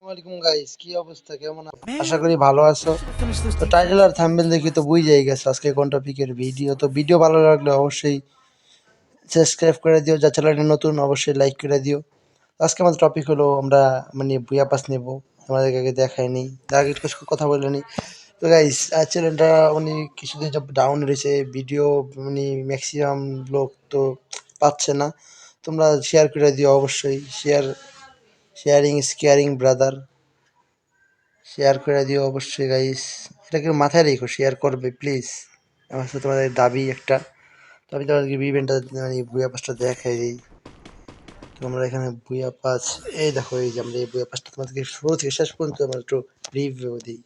আসসালামাইকুম গাইস, কি অবস্থা, কেমন আশা করি ভালো আছো। তো টাইটেল আর থাম্বনেল দেখি তো বুঝেই গেছো আজকে কোন টপিকের ভিডিও। তো ভিডিও ভালো লাগলে অবশ্যই সাবস্ক্রাইব করে দিও, যা চ্যানেলটা নতুন অবশ্যই লাইক করে দিও। আজকে আমাদের টপিক হলো আমরা বুয়া পাস নেব। আমাদেরকে আগে দেখায়নি, তার আগে একটু কথা বলে নি। তো গাইস চ্যানেলটা কিছুদিন যাব ডাউন রয়েছে, ভিডিও ম্যাক্সিমাম লোক তো পাচ্ছে না। তোমরা শেয়ার করে দিও অবশ্যই, sharing is caring brother. Share করে দিও অবশ্যই গাইস, এটাকে মাথায় রেখো, শেয়ার করবে প্লিজ। আমার সাথে তোমাদের দাবি একটা। তো আমি তোমাদেরকে ইভেন্টটা বুয়া পাসটা দেখাই দিই। তোমরা এখানে বুয়া পাস, এই দেখো, এই যে আমরা এই বুয়া পাসটা তোমাদেরকে শুরু থেকে শেষ পর্যন্ত আমরা একটু রিভিউ দিই।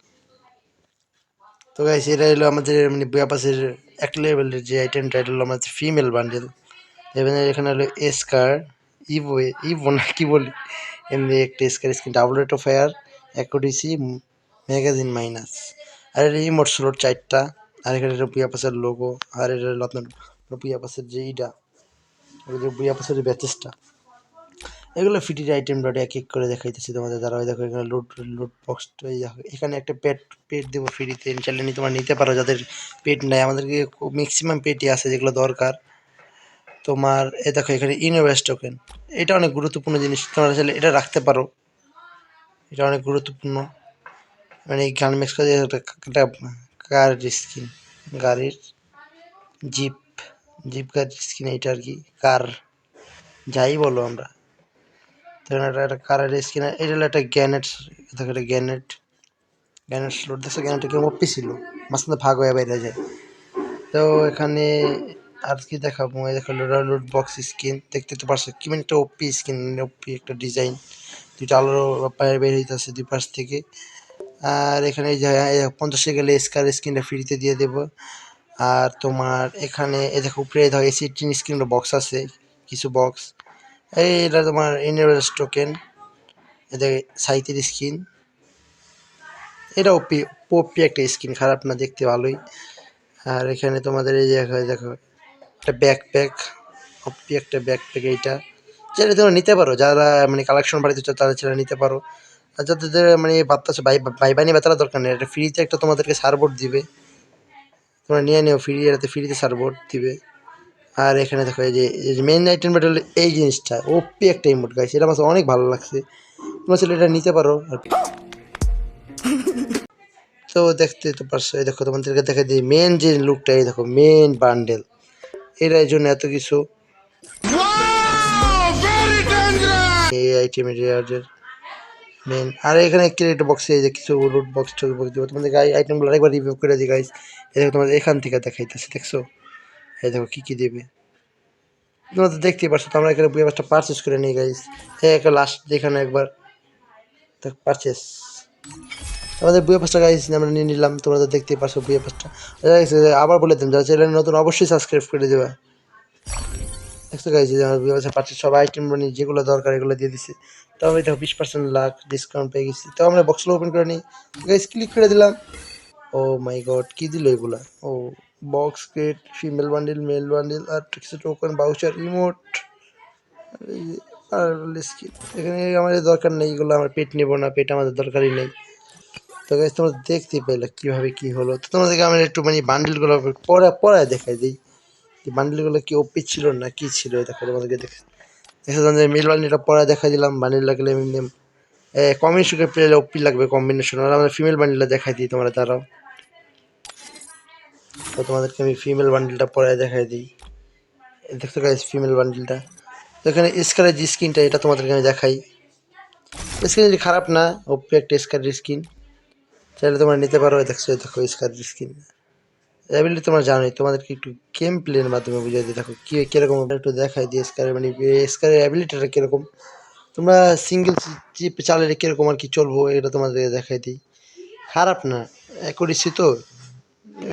তো গাইস এটা হলো আমাদের বুয়া পাসের এক লেভেলের যে আইটেমটা, এটা হলো আমাদের ফিমেল বান্ডেল। এখানে হলো এসকার, ইভো, ইভো না কি বলি, এমনি একটা scar skin, double rate of fire, accuracy, magazine minus. আর এটা ইমোট স্লোট 4টা। আর এখানে এটা বুয়া পাসের লোগো। আর এটা হলো আপনার বুয়া পাসের যে ইটা, বুয়া পাসের যে ব্যাচেসটা, এগুলো ফ্রিটির আইটেম ডট এক এক করে দেখাইতেছি তোমাদের দ্বারা। দেখো এখানে লুট বক্স, এখানে একটা পেট পেট দেবো ফ্রিতে, চাইলে তোমরা নিতে পারো যাদের পেট নাই। আমাদেরকে ম্যাক্সিমাম পেটই আছে যেগুলো দরকার তোমার। দেখো এখানে ইনভেস্ট টোকেন, এটা অনেক গুরুত্বপূর্ণ জিনিস, তোমরা চাইলে এটা রাখতে পারো, এটা অনেক গুরুত্বপূর্ণ। এই গান মিক্স করে একটা কার স্কিন, গাড়ির জিপ, জিপ গাড়ির স্কিন, এইটা আর কি কার যাই বলো আমরা। তখন একটা কারের স্কিন, এটা হলো একটা গ্যানেট। দেখো একটা গ্যানেট, গ্যানেট স্লোট দেখছো, গ্যানেটটা কেমন ওপি ছিল, মাঝখানে ভাগ হয়ে বাইরে যায়। তো এখানে আর কি দেখাবো, এই দেখো লুট বক্স স্কিন, দেখতে তো পারছো কি একটা ওপি স্কিন, ওপি একটা ডিজাইন, দুইটা আলো পায়ে বের হইতেছে দুই পাশ থেকে। আর এখানে যে 50 গেলে স্কার স্ক্রিনটা ফ্রিতে দিয়ে দেব। আর তোমার এখানে এই দেখো উপরে ধর এসি স্ক্রিন বক্স আছে, কিছু বক্স। এটা তোমার ইনভেস্ট টোকেন, এদের সাইতের স্কিন, এটা ওপি ওপি একটা স্কিন, খারাপ না, দেখতে ভালোই। আর এখানে তোমাদের এই যে দেখো একটা ব্যাকপ্যাক, ওপি একটা ব্যাকপ্যাক, এইটা যেটা তোমরা নিতে পারো, যারা কালেকশন বাড়িতে চাও তারা সেটা নিতে পারো। আর যাদের ভাবতেছো ভাই বানি বেতারা দরকার নেই, এটা ফ্রিতে একটা তোমাদেরকে সার্ভবোর্ড দিবে, তোমরা নিয়ে নিও ফ্রি, এটাতে ফ্রিতে সার্ভবোর্ড দিবে। আর এখানে দেখো এই যে মেইন আইটেমটা হলো এই জিনিসটা, ওপি একটা ইমোট গাইছে, এটা আমার অনেক ভালো লাগছে, তোমরা ছেলে এটা নিতে পারো আর কি। তো দেখতে তো পারছো, এই দেখো তোমাদেরকে দেখা দিই মেন যে লুকটা, এই দেখো মেন বান্ডেল, এর জন্য এত কিছু এই আইটেমের মেন। আর এখানে ক্রিয়েট বক্সে এই যে কিছু লুট বক্স টুট বক্স দিব, তোমাদের আইটেমগুলো আরেকবার রিভিউ করে দিই গাইস। এই দেখো তোমাদের এখান থেকে দেখাইতেছে, দেখছো এই দেখো কী কী দেবে, তোমরা তো দেখতেই পারছো। তো আমরা এখানে বুয়া পাসটা পারচেস করে নিই গাইস। একটা লাস্ট দেখানো একবার, দেখ পারচেস আমাদের বুয়া পাসটা গাইস আমরা নিয়ে নিলাম, তোমরা তো দেখতেই পারছো বুয়া পাসটা। আবার বলে দিলাম যারা চ্যানেল নতুন অবশ্যই সাবস্ক্রাইব করে দেবা। দেখছো গাইস আমার বুয়া পাসে পারচেস সব আইটেম যেগুলো দরকার এগুলো দিয়ে দিছি। তো আমি দেখো 20% লাখ ডিসকাউন্ট পেয়ে গেছি। তো আমরা বক্সগুলো ওপেন করে নিই গাইস, ক্লিক করে দিলাম। ও মাই গড, কি দিল এগুলা, ও box crate, female bundle, male bundle, আর কিছু টোকেন, বাউচার, ইমোট, আর স্কিন। এখানে আমাদের দরকার নেই এগুলো, আমরা পেট নেবো না, পেট আমাদের দরকারই নেই। তো গাইস তোমরা দেখতেই পেলে কীভাবে কী হলো। তো তোমাদেরকে আমরা একটু বান্ডিলগুলো পড়ায় দেখাই দিই, বান্ডিলগুলো কি ওপি ছিল না কি ছিল। দেখো তোমাদেরকে দেখো তোমাদের মেল বান্ডিলটা পড়ায় দেখাই দিলাম। বান্ডিল লাগলে কম্বিনেশন পেলে ওপি লাগবে কম্বিনেশন, আর আমরা ফিমেল বান্ডিলটা দেখাই দিই তোমরা তারাও। তো তোমাদেরকে আমি ফিমেল বান্ডিলটা পরে দেখাই দিই, দেখতে গাইস ফিমেল বান্ডিলটা। তো এখানে স্কারের যে স্কিনটা এটা তোমাদেরকে আমি দেখাই, স্কিন খারাপ না, ওপি একটা স্কারের স্কিন, চাইলে তোমরা নিতে পারো। দেখছো দেখো স্কারের স্কিন অ্যাবিলিটি তোমরা জানোই, তোমাদেরকে একটু গেম প্লের মাধ্যমে বুঝিয়ে দিই। দেখো কি কীরকম একটু দেখাই দিই স্কারের স্কারের অ্যাবিলিটিটা কীরকম, তোমরা সিঙ্গেল চিপ চালালে কীরকম আর কি চলবো এটা তোমাদেরকে দেখাই দিই। খারাপ না, অ্যাকুরেসি তো,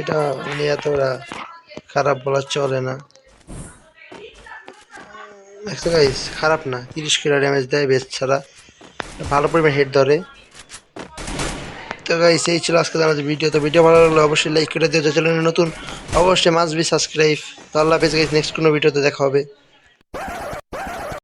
এটা এতটা খারাপ বলা চলে না। দেখছো গাইস খারাপ না, 30 কিলো ড্যামেজ দেয় বেস্ট ছাড়া, ভালো পরিমাণ হেড ধরে। তো গাইস এই ছিল আজকে আমাদের ভিডিও। তো ভিডিও ভালো লাগলে অবশ্যই লাইক করে দিও, চ্যানেলে নতুন অবশ্যই মাস্ট বি সাবস্ক্রাইব। তো আল্লাহ হাফেজ গাইস, নেক্সট কোনো ভিডিওতে দেখা হবে।